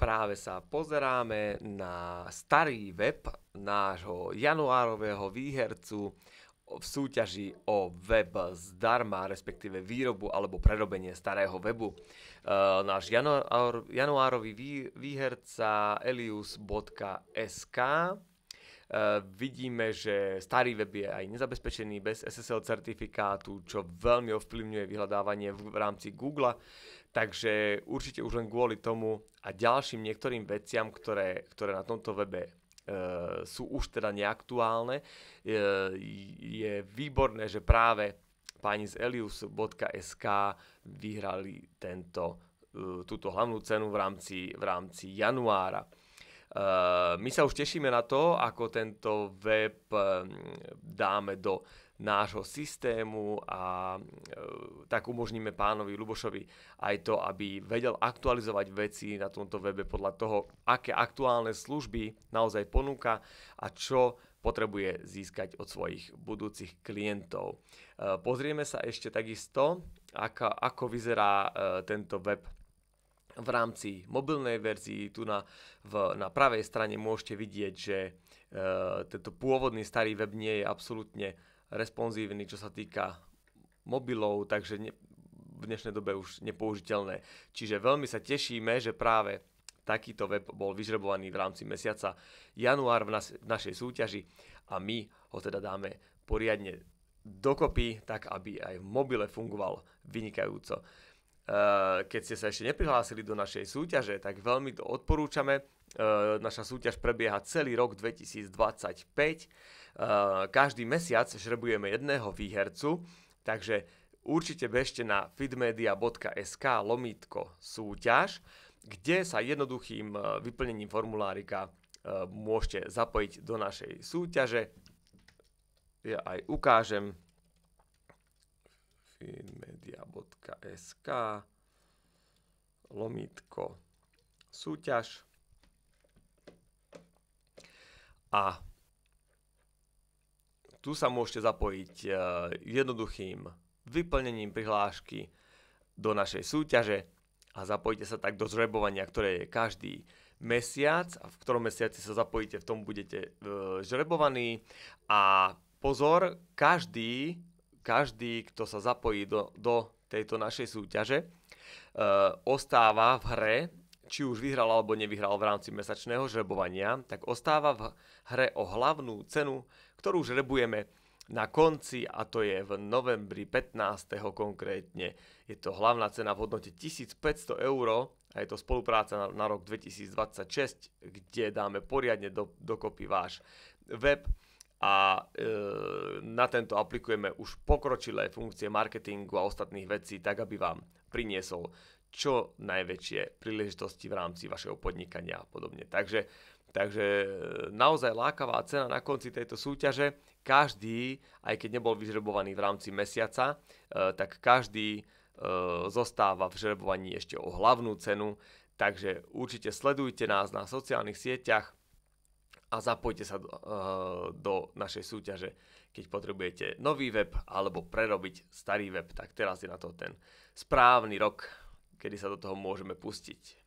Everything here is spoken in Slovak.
práve sa pozeráme na starý web nášho januárového výhercu v súťaži o web zdarma, respektíve výrobu alebo prerobenie starého webu. Náš januárový výherca elius.sk. Vidíme, že starý web je aj nezabezpečený bez SSL certifikátu, čo veľmi ovplyvňuje vyhľadávanie v rámci Google. Takže určite už len kvôli tomu a ďalším niektorým veciam, ktoré na tomto webe sú už teda neaktuálne, je výborné, že práve páni z elius.sk vyhrali túto hlavnú cenu v rámci januára. My sa už tešíme na to, ako tento web dáme do nášho systému a tak umožníme pánovi Ľubošovi aj to, aby vedel aktualizovať veci na tomto webe podľa toho, aké aktuálne služby naozaj ponúka a čo potrebuje získať od svojich budúcich klientov. Pozrieme sa ešte takisto, ako vyzerá tento web v rámci mobilnej verzii. Tu na pravej strane môžete vidieť, že tento pôvodný starý web nie je absolútne responsívny, čo sa týka mobilov, takže v dnešnej dobe už nepoužiteľné. Čiže veľmi sa tešíme, že práve takýto web bol vyžrebovaný v rámci mesiaca január v našej súťaži a my ho teda dáme poriadne dokopy, tak aby aj v mobile fungoval vynikajúco. Keď ste sa ešte neprihlásili do našej súťaže, tak veľmi to odporúčame. Naša súťaž prebieha celý rok 2025. Každý mesiac žrebujeme jedného výhercu, takže určite bežte na fitmedia.sk/súťaž, kde sa jednoduchým vyplnením formulárika môžete zapojiť do našej súťaže. Ja aj ukážem fitmedia.sk/súťaž a tu sa môžete zapojiť jednoduchým vyplnením prihlášky do našej súťaže a zapojite sa tak do žrebovania, ktoré je každý mesiac a v ktorom mesiaci sa zapojíte, v tom budete žrebovaní. A pozor, každý, kto sa zapojí do tejto našej súťaže, ostáva v hre, či už vyhral alebo nevyhral v rámci mesačného žrebovania, tak ostáva v hre o hlavnú cenu, ktorú žrebujeme na konci, a to je v novembri 15. konkrétne. Je to hlavná cena v hodnote 1500 € a je to spolupráca na rok 2026, kde dáme poriadne dokopy váš web a na tento aplikujeme už pokročilé funkcie marketingu a ostatných vecí, tak aby vám priniesol čo najväčšie príležitosti v rámci vašeho podnikania a podobne. Takže naozaj lákavá cena na konci tejto súťaže. Každý, aj keď nebol vyžrebovaný v rámci mesiaca, tak každý zostáva v žrebovaní ešte o hlavnú cenu. Takže určite sledujte nás na sociálnych sieťach a zapojte sa do našej súťaže, keď potrebujete nový web alebo prerobiť starý web. Tak teraz je na to ten správny rok, kedy sa do toho môžeme pustiť.